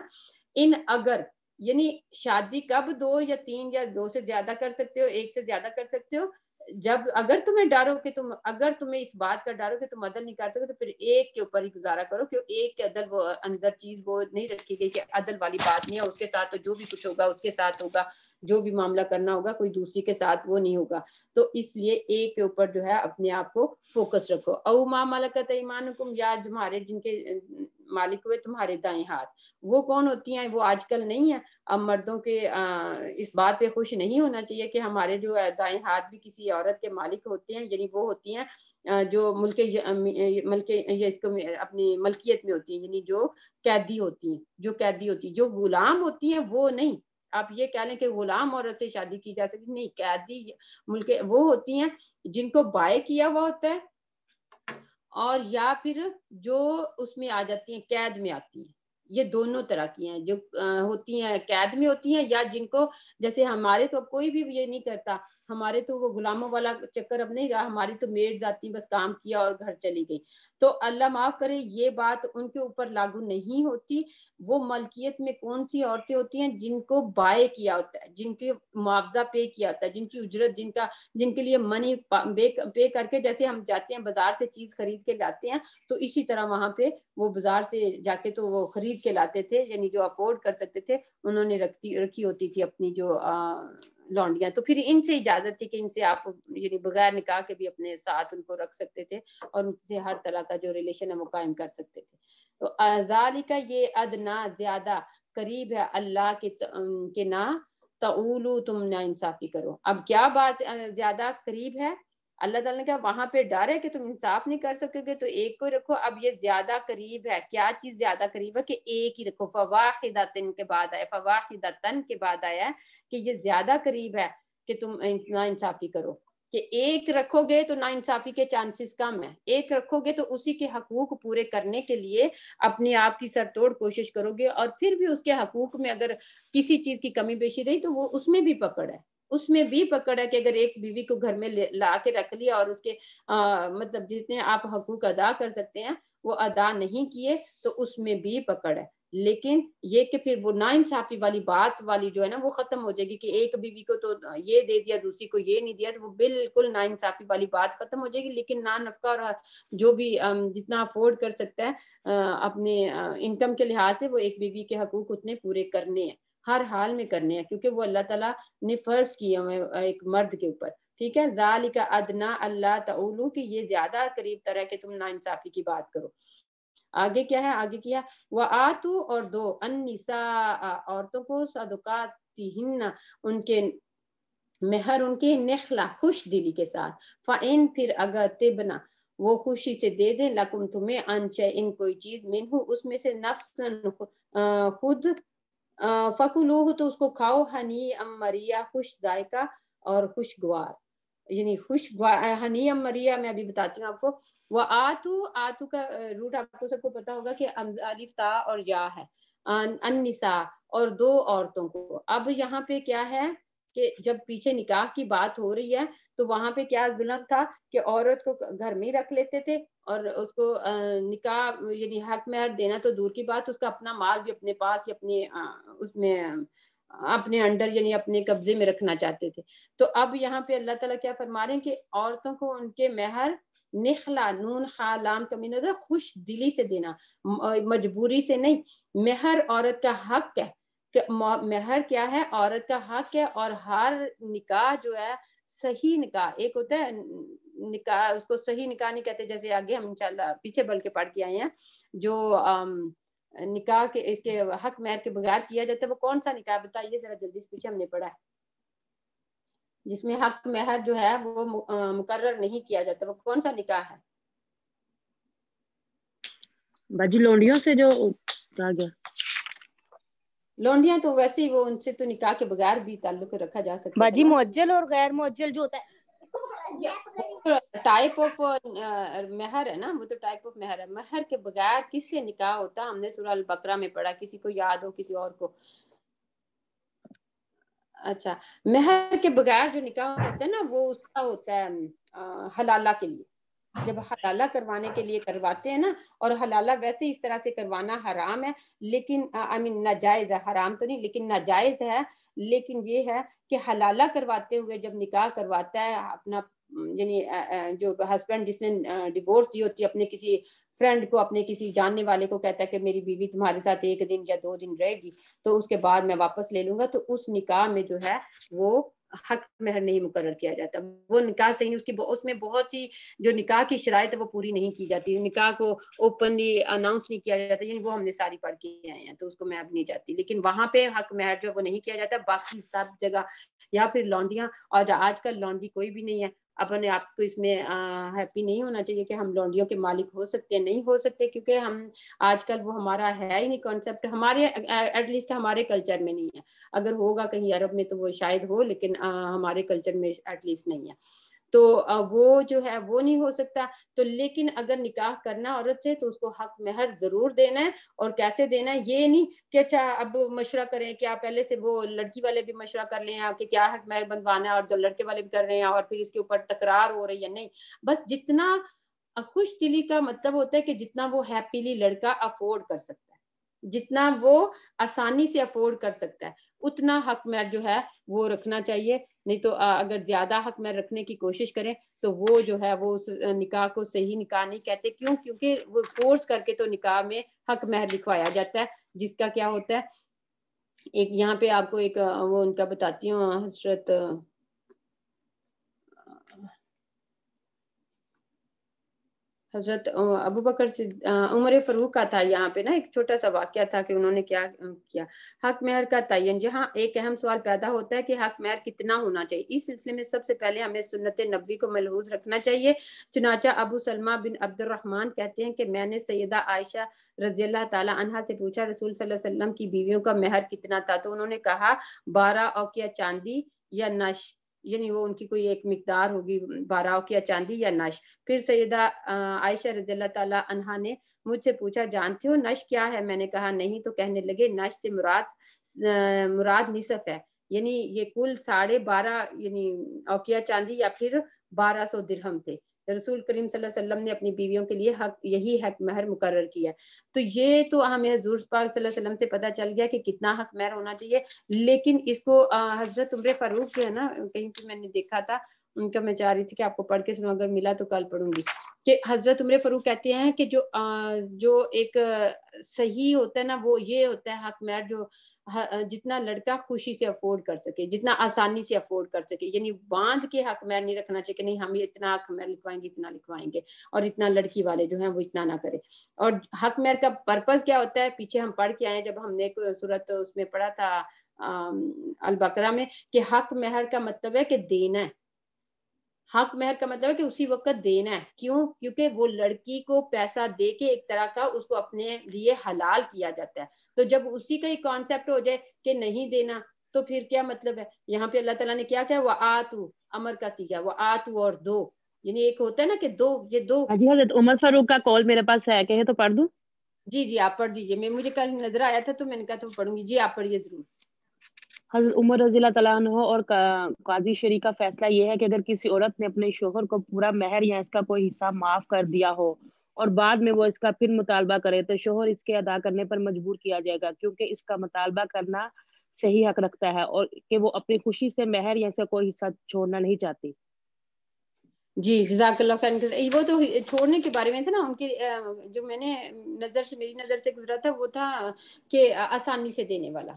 ان اگر، یعنی شادی کب 2 یا 3 یا 2 سے زیادہ کر سکتے ہو، 1 سے زیادہ کر سکتے ہو، جب اگر تمہیں ڈرو کہ اگر تمہیں اس بات کا ڈرو کہ تم عدل نہیں کر سکتے، تو پھر ایک کے اوپر ہی گزارا کرو. کہ ایک کے عدل، وہ اندر چیز وہ نہیں رکھی گئی کہ عدل والی بات نہیں ہے، اس کے ساتھ تو جو بھی کچھ ہوگا اس کے ساتھ ہوگا، جو بھی معاملہ کرنا ہوگا کوئی دوسری کے ساتھ وہ نہیں ہوگا. تو اس لیے ایک کے اوپر جو ہے اپنے آپ کو فوکس رکھو. او ما ملکت ایمانکم، یا تمہارے جن کے مالک ہوئے تمہارے دائیں ہاتھ. وہ کون ہوتی ہیں؟ وہ آج کل نہیں ہے. اب مردوں کے اس بات پہ خوش نہیں ہونا چاہیے کہ ہمارے جو دائیں ہاتھ بھی کسی عورت کے مالک ہوتے ہیں، یعنی وہ ہوتی ہیں جو ملک اس کو اپنی ملکیت میں ہوتی ہیں، یعنی جو قیدی ہوتی ہیں، جو غلام ہوتی ہیں وہ نہیں. آپ یہ کہہ لیں کہ غلام عورت سے شادی کی جا سکتی نہیں. قیدی ملک وہ ہوتی ہیں جن کو بائے کیا ہوا ہوتا ہے، اور یا پھر جو اس میں آ جاتی ہیں، قید میں آتی ہیں. یہ دونوں طرح کی ہیں، جو ہوتی ہیں قید میں ہوتی ہیں، یا جن کو جیسے ہمارے تو اب کوئی بھی یہ نہیں کرتا، ہمارے تو وہ غلاموں والا چکر اب نہیں رہا، ہماری تو میڈ آتی بس کام کیا اور گھر چلی گئی. تو اللہ معاف کرے یہ بات ان کے اوپر لاگو نہیں ہوتی. وہ ملکیت میں کون سی عورتیں ہوتی ہیں؟ جن کو بائے کیا ہوتا ہے، جن کے معاوضہ پے کیا ہوتا ہے، جن کی اجرت، جن کے لیے منی پے کر کے، جیسے ہم جاتے ہیں بازار سے چیز خرید کے لاتے ہیں، تو اسی طرح وہاں پہ وہ بازار سے جا کے تو وہ خرید کے لاتے تھے، یعنی جو افورڈ کر سکتے تھے انہوں نے رکھی ہوتی تھی اپنی جو لونڈیاں. تو پھر ان سے اجازت تھی کہ ان سے آپ یعنی بغیر نکاح کے بھی اپنے ساتھ ان کو رکھ سکتے تھے اور ان سے ہر طرح کا جو ریلیشن ہے وہ قائم کر سکتے تھے. تو ذالک، یہ ادنا زیادہ قریب ہے اللہ کے نا تعولو، تم نا انصافی کرو. اب کیا بات زیادہ قریب ہے؟ اللہ تعالیٰ نے کہا وہاں پہ ڈر ہے کہ تم انصاف نہیں کر سکو گے تو ایک کو رکھو. اب یہ زیادہ قریب ہے، کیا چیز زیادہ قریب ہے؟ کہ ایک ہی رکھو. فواحدۃ کے بعد آیا، فواحدۃ کے بعد آیا کہ یہ زیادہ قریب ہے کہ تم نا انصافی کرو. کہ ایک رکھو گے تو نا انصافی کے چانسز کم ہیں، ایک رکھو گے تو اسی کے حقوق پورے کرنے کے لیے اپنے آپ کی سر توڑ کوشش کرو گے، اور پھر بھی اس کے حقوق میں اگر کسی چیز کی کمی بیشی رہی تو وہ اس میں بھی پکڑ ہے. اس میں بھی پکڑ ہے کہ اگر ایک بیوی کو گھر میں لا کے رکھ لیا اور اس کے مطلب جتنے آپ حقوق ادا کر سکتے ہیں وہ ادا نہیں کیے تو اس میں بھی پکڑ ہے. لیکن یہ کہ پھر وہ ناانصافی والی بات والی جو ہے نا وہ ختم ہو جائے گی کہ ایک بیوی کو تو یہ دے دیا دوسری کو یہ نہیں دیا، تو وہ بالکل ناانصافی والی بات ختم ہو جائے گی. لیکن نا نفقہ اور جو بھی جتنا افورڈ کر سکتا ہے اپنے انکم کے لحاظ سے، وہ ایک بیوی کے حقوق اتنے پورے کرنے ہیں، ہر حال میں کرنے ہیں، کیونکہ وہ اللہ تعالیٰ نے فرض کیے ہوئے ایک مرد کے اوپر. ٹھیک ہے، ذالک ادنا اللہ تعولو، کہ یہ زیادہ قریب تر ہے کہ تم ناانصافی کی بات کرو. آگے کیا ہے؟ آگے کیا؟ وآتو، اور دو، النساء، عورتوں کو، صدقاتہن، ان کے مہر، ان کے، نخلا، خوش دلی کے ساتھ. فإن، پھر اگر، تبنا، وہ خوشی سے دے دیں، لکم، تمہیں، ان شیء، کوئی چیز، منہ، اس میں سے، نفسن، خود، فکلوہ، تو اس کو کھاؤ، ہنیئا مریا، خوش ذائقہ اور خوشگوار، یعنی ہنیئا مریا. میں ابھی بتاتی ہوں آپ کو. آتو کا روٹ آپ کو سب کو پتا ہوگا کہ الف تا اور یا ہے. النساء، اور دو عورتوں کو. اب یہاں پہ کیا ہے کہ جب پیچھے نکاح کی بات ہو رہی ہے تو وہاں پہ کیا ظلم تھا کہ عورت کو گھر میں ہی رکھ لیتے تھے اور اس کو نکاح یعنی حق مہر دینا تو دور کی بات، اس کا اپنا مال بھی اپنے پاس یا اپنے اس میں اپنے انڈر یعنی اپنے قبضے میں رکھنا چاہتے تھے. تو اب یہاں پہ اللہ تعالیٰ کیا فرما رہے ہیں کہ عورتوں کو ان کے مہر، نخلا، نون خا لام کا معنی ہے خوش دلی سے دینا، مجبوری سے نہیں. مہر عورت کا حق ہے کہ مہر کیا ہے، عورت کا حق ہے، اور ہر نکاح جو ہے صحیح نکاح، ایک ہوتا ہے نکاح، اس کو صحیح نکاح نہیں کہتے، جیسے آگے ہم انشاءاللہ پیچھے بلکہ پڑھ کے آئے ہیں، جو نکاح کے اس کے حق مہر کے بغیر کیا جاتا ہے، وہ کون سا نکاح بتائیے ذرا جلدی سے، پیچھے ہم نے پڑھا ہے جس میں حق مہر جو ہے وہ مقرر نہیں کیا جاتا، وہ کون سا نکاح ہے؟ باجی لونڈیوں سے جو کہا گیا، لونڈیاں تو ویسے ہی وہ ان سے تو نکاح کے بغیر بھی تعلق رکھا جا سکتا تھا باجی نا، معجل اور غیر معجل جو ہوتا ہے ٹائپ آف مہر ہے نا، وہ تو ٹائپ آف مہر ہے، مہر کے بغیر کس سے نکاح ہوتا، ہم نے سورہ البقرہ میں پڑھا، کسی کو یاد ہو کسی اور کو؟ اچھا، مہر کے بغیر جو نکاح ہوتا ہے نا وہ اس کا ہوتا ہے حلالہ کے لیے، جب حلالہ کروانے کے لیے کرواتے ہیں نا، اور حلالہ ویسے اس طرح سے کروانا حرام ہے، لیکن ناجائز ہے، حرام تو نہیں لیکن ناجائز ہے، لیکن یہ ہے کہ حلالہ کرواتے ہوئے جب نکاح کرواتا ہے اپنا، یعنی جو ہسبینڈ جس نے ڈیورس دی ہوتی ہے اپنے کسی فرینڈ کو، اپنے کسی جاننے والے کو کہتا ہے کہ میری بیوی تمہارے ساتھ 1 دن یا 2 دن رہے گی تو اس کے بعد میں واپس لے لوں گا، تو اس نکاح میں جو ہے وہ حق مہر نہیں مقرر کیا جاتا، وہ نکاح صحیح، اس میں بہت سی جو نکاح کی شرائط ہے وہ پوری نہیں کی جاتی، نکاح کو اوپنلی اناؤنس نہیں کیا جاتا، یعنی وہ ہم نے ساری پڑھ کے آئے ہیں تو اس کو میں اب نہیں جاتی، لیکن وہاں پہ حق مہر جو وہ نہیں کیا جاتا، باقی سب جگہ، یا پھر لونڈیاں، اور آج کل لونڈی کوئی بھی نہیں ہے، اپنے آپ کو اس میں ہیپی نہیں ہونا چاہیے کہ ہم لونڈیوں کے مالک ہو سکتے ہیں، نہیں ہو سکتے، کیونکہ ہم آج کل وہ ہمارا ہے ہی نہیں کانسیپٹ، ہمارے ایٹ لیسٹ ہمارے کلچر میں نہیں ہے، اگر ہوگا کہیں عرب میں تو وہ شاید ہو، لیکن ہمارے کلچر میں ایٹ لیسٹ نہیں ہے، تو وہ جو ہے وہ نہیں ہو سکتا، تو لیکن اگر نکاح کرنا عورت سے تو اس کو حق مہر ضرور دینا ہے، اور کیسے دینا ہے یہ نہیں کہ اچھا اب مشورہ کریں، کیا پہلے سے وہ لڑکی والے بھی مشورہ کر لیں کہ کیا حق مہر بنوانا ہے، اور جو لڑکے والے بھی کر رہے ہیں، اور پھر اس کے اوپر تکرار ہو رہی ہے، نہیں، بس جتنا خوش دلی کا مطلب ہوتا ہے کہ جتنا وہ ہیپیلی لڑکا افورڈ کر سکتا ہے، جتنا وہ آسانی سے افورڈ کر سکتا ہے اتنا حق مہر جو ہے وہ رکھنا چاہیے، نہیں تو اگر زیادہ حق مہر رکھنے کی کوشش کریں تو وہ جو ہے وہ اس نکاح کو صحیح نکاح نہیں کہتے، کیوں؟ کیونکہ وہ فورس کر کے تو نکاح میں حق مہر لکھوایا جاتا ہے، جس کا کیا ہوتا ہے، ایک یہاں پہ آپ کو ایک وہ ان کا بتاتی ہوں، حضرت ابو بکر سے عمر فاروق کا تھا، یہاں پہ نا ایک چھوٹا سا واقعہ تھا کہ انہوں نے کیا کیا، حق مہر کا تعین، جہاں ایک اہم سوال پیدا ہوتا ہے کہ حق مہر کتنا ہونا چاہیے، اس سلسلے میں سب سے پہلے ہمیں سنت نبوی کو ملحوظ رکھنا چاہیے، چنانچہ ابو سلمہ بن عبد الرحمن کہتے ہیں کہ میں نے سیدہ عائشہ رضی اللہ تعالی عنہا سے پوچھا رسول صلی اللہ علیہ وسلم کی بیویوں کا مہر کتنا تھا، تو انہوں نے کہا 12 اوقیہ چاندی یا نش، یعنی وہ ان کی کوئی ایک مقدار ہوگی، 12 اوقیہ چاندی یا نش۔ پھر سیدہ عائشہ رضی اللہ تعالی عنہا نے مجھ سے پوچھا جانتے ہو نش کیا ہے، میں نے کہا نہیں، تو کہنے لگے نش سے مراد نصف ہے، یعنی یہ کل 12.5 یعنی اوقیہ چاندی یا پھر 1200 درہم تھے، رسول کریم صلی اللہ علیہ وسلم نے اپنی بیویوں کے لیے یہی حق مہر مقرر کیا، تو یہ تو ہمیں حضور پاک صلی اللہ علیہ وسلم سے پتہ چل گیا کہ کتنا حق مہر ہونا چاہیے، لیکن اس کو حضرت عمر فاروق جو ہے نا، کہیں پہ میں نے دیکھا تھا ان کا، میں چاہ رہی تھی کہ آپ کو پڑھ کے سنوں، اگر ملا تو کل پڑھوں گی، کہ حضرت عمر فاروق کہتے ہیں کہ جو ایک صحیح ہوتا ہے نا وہ یہ ہوتا ہے حق مہر جو جتنا لڑکا خوشی سے افورڈ کر سکے، جتنا آسانی سے افورڈ کر سکے، یعنی باندھ کے حق مہر نہیں رکھنا چاہیے کہ نہیں ہم اتنا حق مہر لکھوائیں گے، اتنا لکھوائیں گے، اور اتنا لڑکی والے جو ہیں وہ اتنا نہ کرے، اور حق مہر کا پرپس کیا ہوتا ہے، پیچھے ہم پڑھ کے آئے جب ہم نے سورت اس میں پڑھا تھا البقرہ میں، کہ حق مہر کا مطلب ہے کہ دینا ہے، حق مہر کا مطلب ہے کہ اسی وقت دینا ہے، کیوں؟ کیونکہ وہ لڑکی کو پیسہ دے کے ایک طرح کا اس کو اپنے لیے حلال کیا جاتا ہے، تو جب اسی کا ہی کانسیپٹ ہو جائے کہ نہیں دینا تو پھر کیا مطلب ہے، یہاں پہ اللہ تعالیٰ نے کیا وہ آتو، امر کا سیکھا، وہ آتو اور دو، یعنی ایک ہوتا ہے نا کہ دو، یہ دو۔ جی حضرت عمر فاروق کا کال میرے پاس ہے، کہیں تو پڑھ دوں؟ جی آپ پڑھ دیجیے، مجھے کل نظر آیا تھا تو میں نے کہا تو پڑھوں گی، جی آپ پڑھیے ضرور۔ حضرت عمر رضی اللہ تعالیٰ عنہ اور قاضی شریع کا فیصلہ یہ ہے کہ اگر کسی عورت نے اپنے شوہر کو پورا مہر یا اس کا کوئی حصہ معاف کر دیا ہو اور بعد میں وہ اس کا پھر مطالبہ کرے تو شوہر اس کے ادا کرنے پر مجبور کیا جائے گا، کیونکہ اس کا مطالبہ کرنا صحیح حق رکھتا ہے اور کہ وہ اپنی خوشی سے مہر یا اس کا کوئی حصہ چھوڑنا نہیں چاہتی۔ جی جزاک اللہ خیر، وہ تو چھوڑنے کے بارے میں تھا نا، ان کی جو میں نے میری نظر سے گزرا تھا وہ تھا کہ آسانی سے دینے والا،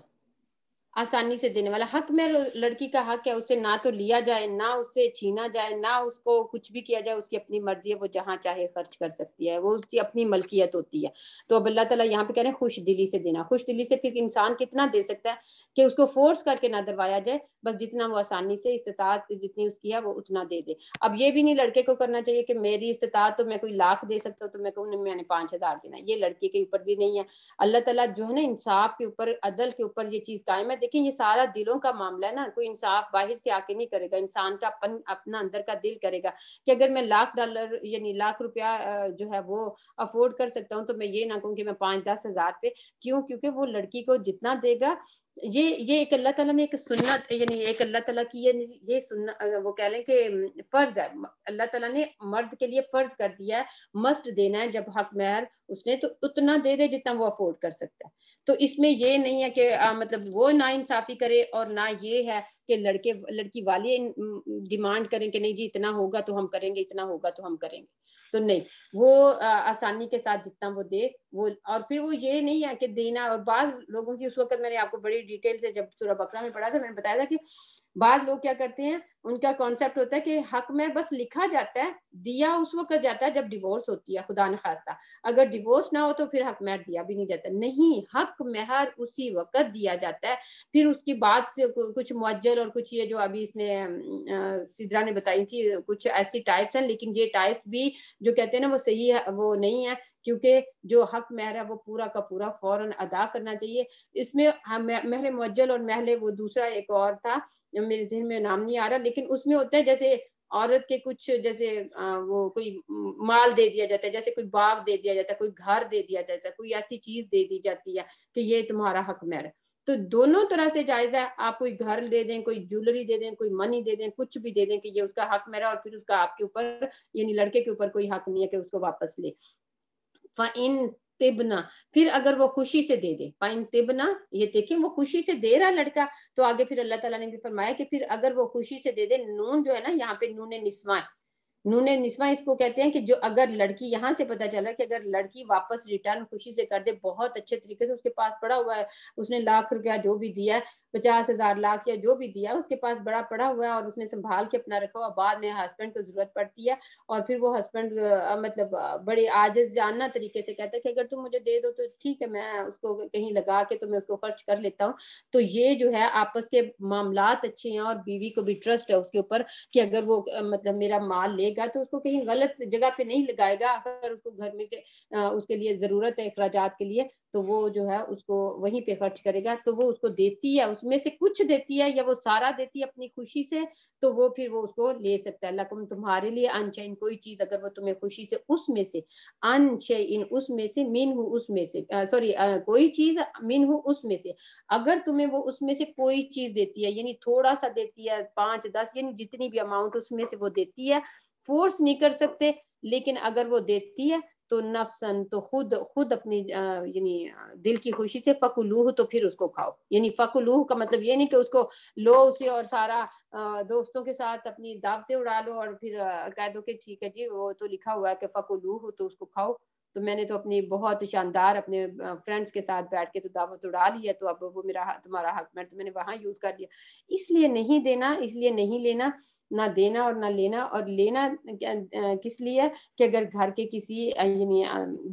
آسانی سے دینے والا. حق میں لڑکی کا حق ہے, اسے نہ تو لیا جائے, نہ اسے چھینا جائے, نہ اس کو کچھ بھی کیا جائے. اس کی اپنی مرضی ہے, وہ جہاں چاہے خرچ کر سکتی ہے, وہ اس کی اپنی ملکیت ہوتی ہے. تو اب اللہ تعالیٰ یہاں پہ کہہ رہے ہیں خوش دلی سے دینا. خوش دلی سے پھر انسان کتنا دے سکتا ہے کہ اس کو فورس کر کے نہ دروایا جائے, بس جتنا وہ آسانی سے استطاعت جتنی اس کی ہے وہ اتنا دے دے. اب یہ بھی نہیں لڑکے کو کرنا چاہیے کہ میری استطاعت تو میں کوئی 1,00,000 دے سکتا ہوں تو میں کہوں میں نے 5,000 دینا. یہ لڑکے کے اوپر بھی نہیں ہے. اللہ تعالیٰ جو ہے نا انصاف کے اوپر, عدل کے اوپر یہ چیز قائم ہے. دیکھیں یہ سارا دلوں کا معاملہ ہے نا, کوئی انصاف باہر سے آ کے نہیں کرے گا, انسان کا اپنا اندر کا دل کرے گا کہ اگر میں $1,00,000 یعنی ₹1,00,000 جو ہے وہ افورڈ کر سکتا ہوں تو میں یہ نہ کہوں کہ میں 5-10 ہزار پہ. کیوں؟ کیونکہ وہ لڑکی کو جتنا دے گا, یہ ایک اللہ تعالیٰ نے ایک سنت, یعنی ایک اللہ تعالیٰ کی یہ سنت, وہ کہہ لیں کہ فرض ہے. اللہ تعالیٰ نے مرد کے لیے فرض کر دیا ہے, مسٹ دینا ہے جب حق مہر اس نے, تو اتنا دے دے جتنا وہ افورڈ کر سکتا ہے. تو اس میں یہ نہیں ہے کہ مطلب وہ نا انصافی کرے, اور نہ یہ ہے کہ لڑکی والے ڈیمانڈ کریں کہ نہیں جی اتنا ہوگا تو ہم کریں گے, اتنا ہوگا تو ہم کریں گے. تو نہیں, وہ آسانی کے ساتھ جتنا وہ دے وہ. اور پھر وہ یہ نہیں ہے کہ دینا, اور بعض لوگوں کی اس وقت میں نے آپ کو بڑی ڈیٹیل سے جب سورہ بقرہ میں پڑھا تھا میں نے بتایا تھا کہ بعض لوگ کیا کرتے ہیں, ان کا کانسیپٹ ہوتا ہے کہ حق میں بس لکھا جاتا ہے, دیا اس وقت جاتا ہے جب ڈیورس ہوتی ہے, خدا نخواستہ اگر ڈیورس نہ ہو تو پھر حق مہر دیا بھی نہیں جاتا. نہیں, حق مہر اسی وقت دیا جاتا ہے. پھر اس کی بعد سے کچھ معجل اور کچھ یہ جو ابھی اس نے سدرا نے بتائی تھی کچھ ایسی ٹائپس ہیں, لیکن یہ ٹائپ بھی جو کہتے ہیں نا وہ صحیح ہے, وہ نہیں ہے. کیونکہ جو حق مہر ہے وہ پورا کا پورا فوراً ادا کرنا چاہیے. اس میں مہر معجل اور مہر وہ دوسرا ایک اور تھا, میرے ذہن میں نام نہیں آ رہا, لیکن اس میں ہوتا ہے جیسے عورت کے کچھ جیسے وہ کوئی مال دے دیا جاتا ہے, جیسے کوئی باغ دے دیا جاتا ہے, کوئی گھر دے دیا جاتا ہے, کوئی ایسی چیز دے دی جاتی ہے کہ یہ تمہارا حق مہر ہے. تو دونوں طرح سے جائز ہے, آپ کوئی گھر دے دیں, کوئی جولری دے دیں, کوئی منی دے دیں, کچھ بھی دے دیں کہ یہ اس کا حق مہر ہے, اور پھر اس کا آپ کے اوپر یعنی لڑکے کے اوپر کوئی حق نہیں ہے کہ اس کو واپس لے. فَإِن طِبْنَا, پھر اگر وہ خوشی سے دے دے. فَإِن طِبْنَا, یہ دیکھیں وہ خوشی سے دے رہا لڑکا, تو آگے پھر اللہ تعالیٰ نے بھی فرمایا کہ پھر اگر وہ خوشی سے دے دے. نون جو ہے نا یہاں پہ نون نسواں, نون نسواں اس کو کہتے ہیں کہ جو اگر لڑکی, یہاں سے پتہ چلا کہ اگر لڑکی واپس ریٹرن خوشی سے کر دے, بہت اچھے طریقے سے, اس کے پاس پڑا ہوا ہے, اس نے $1,00,000 جو بھی دیا ہے, 50,000 1,00,000 یا جو بھی دیا اس کے پاس بڑا پڑا ہوا ہے, اور اس نے سنبھال کے اپنا رکھا ہوا, بعد میں ہسبینڈ کو ضرورت پڑتی ہے, اور پھر وہ ہسبینڈ مطلب بڑے عاجز جاننا طریقے سے کہتا ہے کہ اگر تم مجھے دے دو تو ٹھیک ہے, میں اس کو کہیں لگا کے تو میں اس کو خرچ کر لیتا ہوں. تو یہ جو ہے آپس کے معاملات اچھے ہیں, اور بیوی کو بھی ٹرسٹ ہے اس کے اوپر کہ اگر وہ مطلب میرا مال لے گا تو اس کو کہیں غلط جگہ پہ نہیں لگائے گا. اگر اس کو گھر میں اس کے لیے ضرورت ہے اخراجات کے لیے, تو وہ جو ہے اس کو وہیں پہ خرچ کرے گا. تو وہ اس کو دیتی ہے, اس میں سے کچھ دیتی ہے یا وہ سارا دیتی ہے اپنی خوشی سے, تو وہ پھر وہ اس کو لے سکتا ہے. لکم, تمہارے لیے, انشین, کوئی چیز اگر وہ تمہیں خوشی سے اس میں سے, انشین اس میں سے, منہ اس میں سے, سوری کوئی چیز منہ اس میں سے, اگر تمہیں وہ اس میں سے کوئی چیز دیتی ہے, یعنی تھوڑا سا دیتی ہے, 5-10 یعنی جتنی بھی اماؤنٹ اس میں سے وہ دیتی ہے, فورس نہیں کر سکتے, لیکن اگر وہ دیتی ہے تو نفسن, تو خود اپنی یعنی دل کی خوشی سے, فکلوہ, تو پھر اس کو کھاؤ. یعنی فکلوہ کا مطلب یہ نہیں کہ اس کو لو اسے اور سارا دوستوں کے ساتھ اپنی دعوتیں اڑا لو اور پھر کہہ دو کہ ٹھیک ہے جی وہ تو لکھا ہوا ہے کہ فکلوہ تو اس کو کھاؤ. تو میں نے تو اپنی بہت شاندار اپنے فرینڈس کے ساتھ بیٹھ کے تو دعوت اڑا لی ہے, تو اب وہ میرا تمہارا حق میں تو میں نے وہاں یوز کر لیا. اس لیے نہیں دینا, اس لیے نہیں لینا, نہ دینا اور نہ لینا. اور لینا کس لیے کہ اگر گھر کے کسی یعنی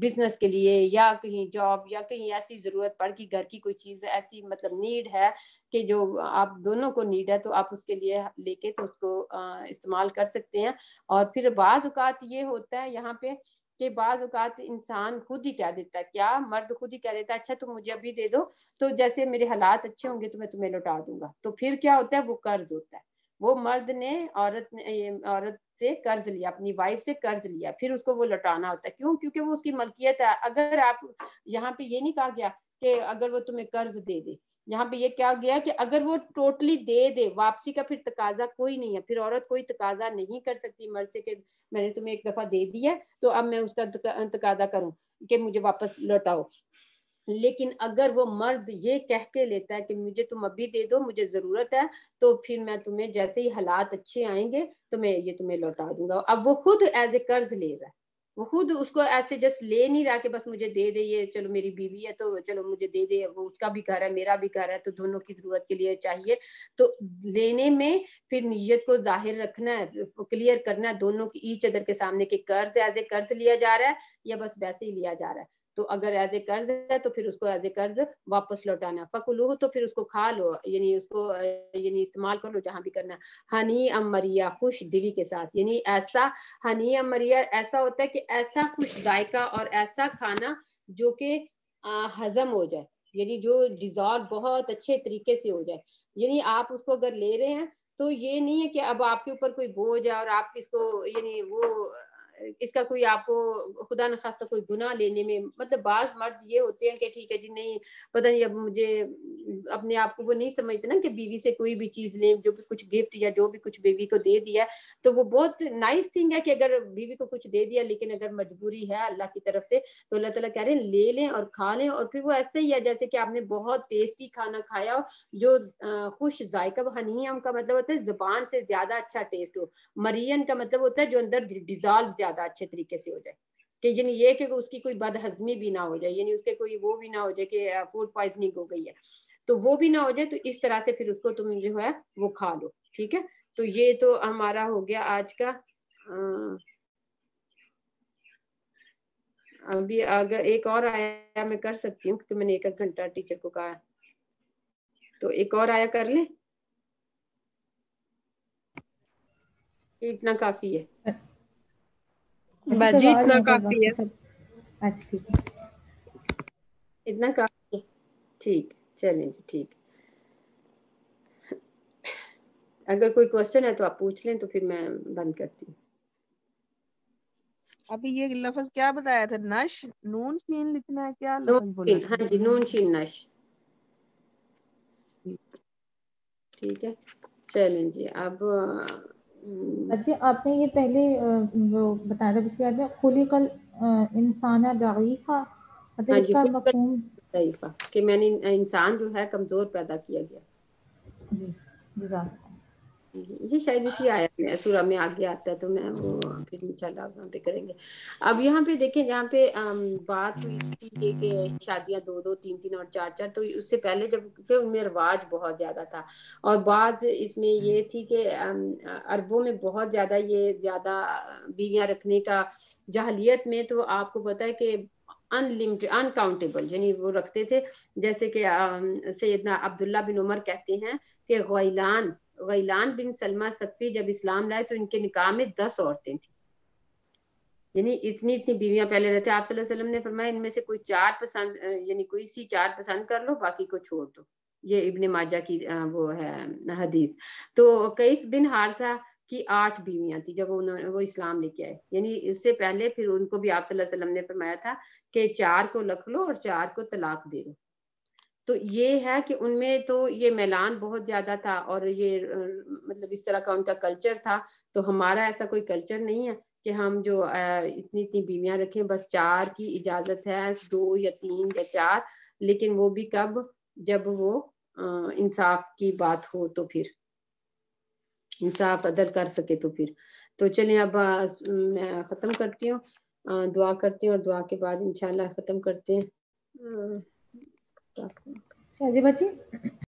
بزنس کے لیے یا کہیں جاب یا کہیں ایسی ضرورت پڑ کہ گھر کی کوئی چیز ایسی مطلب نیڈ ہے کہ جو آپ دونوں کو نیڈ ہے, تو آپ اس کے لیے لے کے تو اس کو استعمال کر سکتے ہیں. اور پھر بعض اوقات یہ ہوتا ہے یہاں پہ کہ بعض اوقات انسان خود ہی کہہ دیتا ہے, کیا مرد خود ہی کہہ دیتا ہے اچھا تم مجھے ابھی دے دو تو جیسے میرے حالات اچھے ہوں گے تو میں تمہیں لوٹا دوں گا. تو پھر کیا ہوتا ہے, وہ قرض ہوتا ہے. وہ مرد نے عورت سے قرض لیا, اپنی وائف سے قرض لیا, پھر اس کو وہ لوٹانا ہوتا ہے. کیوں؟ کیونکہ وہ اس کی ملکیت ہے. اگر آپ یہاں پہ یہ نہیں کہا گیا کہ اگر وہ تمہیں قرض دے دے, یہاں پہ یہ کیا گیا کہ اگر وہ ٹوٹلی دے دے, واپسی کا پھر تقاضا کوئی نہیں ہے. پھر عورت کوئی تقاضا نہیں کر سکتی مرد سے کہ میں نے تمہیں ایک دفعہ دے دی ہے تو اب میں اس کا تقاضا کروں کہ مجھے واپس لوٹاؤ. لیکن اگر وہ مرد یہ کہہ کے لیتا ہے کہ مجھے تم ابھی دے دو, مجھے ضرورت ہے, تو پھر میں تمہیں جیسے ہی حالات اچھے آئیں گے تو میں یہ تمہیں لوٹا دوں گا. اب وہ خود ایز اے قرض لے رہا ہے, وہ خود اس کو ایسے جسٹ لے نہیں رہا کہ بس مجھے دے دے، یہ چلو میری بیوی ہے تو چلو مجھے دے دے، وہ اس کا بھی گھر ہے میرا بھی گھر ہے تو دونوں کی ضرورت کے لیے چاہیے. تو لینے میں پھر نیت کو ظاہر رکھنا ہے، کلیئر کرنا ہے دونوں کی ایچ ادر کے سامنے کہ قرض ایز اے قرض لیا جا رہا ہے یا بس ویسے ہی لیا جا رہا ہے. تو اگر ایز اے قرض ہے تو پھر اس کو ایز اے قرض واپس لوٹانا. فکلوہ تو پھر اس کو کھا لو، یعنی اس کو یعنی استعمال کر لو جہاں بھی کرنا ہے. ہنی مریا، خوش دلی کے ساتھ. یعنی ایسا ہنی مریا ایسا ہوتا ہے کہ ایسا خوش ذائقہ اور ایسا کھانا جو کہ ہضم ہو جائے، یعنی جو ڈیزالو بہت اچھے طریقے سے ہو جائے. یعنی آپ اس کو اگر لے رہے ہیں تو یہ نہیں ہے کہ اب آپ کے اوپر کوئی بوجھ ہے اور آپ اس کو یعنی وہ اس کا کوئی آپ کو خدا نخواستہ کوئی گناہ لینے میں، مطلب بعض مرد یہ ہوتے ہیں کہ ٹھیک ہے جی نہیں پتہ نہیں اب مجھے اپنے آپ کو وہ نہیں سمجھتے نا کہ بیوی سے کوئی بھی چیز لیں، جو بھی کچھ گفٹ یا جو بھی کچھ بیوی کو دے دیا تو وہ بہت نائس تھنگ ہے کہ اگر بیوی کو کچھ دے دیا، لیکن اگر مجبوری ہے اللہ کی طرف سے تو اللہ تعالیٰ کہہ رہے ہیں لے لیں اور کھا لیں. اور پھر وہ ایسے ہی ہے جیسے کہ آپ نے بہت ٹیسٹی کھانا کھایا ہو جو خوش ذائقہ. ہنیم کا مطلب ہوتا ہے زبان سے زیادہ اچھا ٹیسٹ ہو. مرین کا مطلب ہوتا ہے جو اندر ڈیزالو زیادہ اچھے طریقے سے ہو جائے، کہ یعنی یہ کہ اس کی کوئی بد ہضمی بھی نہ ہو جائے، یعنی اس کے کوئی وہ بھی نہ ہو جائے کہ فوڈ پوائزننگ ہو گئی ہے تو وہ بھی نہ ہو جائے. تو اس طرح سے پھر اس کو تم جو ہے وہ کھا لو. ٹھیک ہے، تو یہ تو ہمارا ہو گیا آج کا. ابھی اگر ایک اور آیا میں کر سکتی ہوں کیونکہ میں نے 1 گھنٹہ ٹیچر کو کہا، تو ایک اور آیا کر لیں، اتنا کافی ہے باجی اتنا کافی ہے. اچھا ٹھیک ہے، اتنا کافی ہے. ٹھیک، چلیں جی ٹھیک. اگر کوئی کوشچن ہے تو آپ پوچھ لیں تو پھر میں بند کرتی ہوں. ابھی یہ لفظ کیا بتایا تھا؟ نش، نون شین لکھنا ہے، کیا نون لفظ بولا شین، تھا؟ ہاں جی نون شین نش. ٹھیک ہے، چلیں جی. اب اچھا آپ نے یہ پہلے وہ بتایا تھا پچھلی بار میں خلق الانسان ضعیفا، مطلب ہاں اس جی کا خود مفہوم؟ ضعیفہ کہ میں نے انسان جو ہے کمزور پیدا کیا گیا. جی جزاک یہ شاید اسی آیت میں سورہ میں آگے آتا ہے تو میں وہ پھر انشاءاللہ وہاں پہ کریں گے. اب یہاں پہ دیکھیں جہاں پہ بات ہوئی تھی کہ شادیاں 2-2 3-3 اور 4-4، تو اس سے پہلے جب ان میں رواج بہت زیادہ تھا اور بعض اس میں یہ تھی کہ عربوں میں بہت زیادہ یہ زیادہ بیویاں رکھنے کا جاہلیت میں، تو آپ کو پتا ہے کہ انلمیٹڈ انکاؤنٹیبل یعنی وہ رکھتے تھے. جیسے کہ سیدنا عبداللہ بن عمر کہتے ہیں کہ غیلان بن سلمہ ثقفی جب اسلام لائے تو ان کے نکاح میں 10 عورتیں تھیں، یعنی اتنی بیویاں پہلے رہتے. آپ صلی اللہ علیہ وسلم نے فرمایا ان میں سے کوئی 4 پسند یعنی کوئی سی 4 پسند کر لو باقی کو چھوڑ دو. یہ ابن ماجہ کی وہ ہے حدیث. تو قیس بن حارثہ کی 8 بیویاں تھی جب وہ اسلام لے کے آئے، یعنی اس سے پہلے پھر ان کو بھی آپ صلی اللہ علیہ وسلم نے فرمایا تھا کہ 4 کو رکھ لو اور 4 کو طلاق دے دو. تو یہ ہے کہ ان میں تو یہ میلان بہت زیادہ تھا اور یہ مطلب اس طرح کا ان کا کلچر تھا. تو ہمارا ایسا کوئی کلچر نہیں ہے کہ ہم جو اتنی بیویاں رکھیں. بس 4 کی اجازت ہے، 2 یا 3 یا 4، لیکن وہ بھی کب؟ جب وہ انصاف کی بات ہو تو پھر انصاف عدل کر سکے تو پھر. تو چلیں اب میں ختم کرتی ہوں، دعا کرتی ہوں اور دعا کے بعد انشاءاللہ ختم کرتے ہیں. شاہزی بچی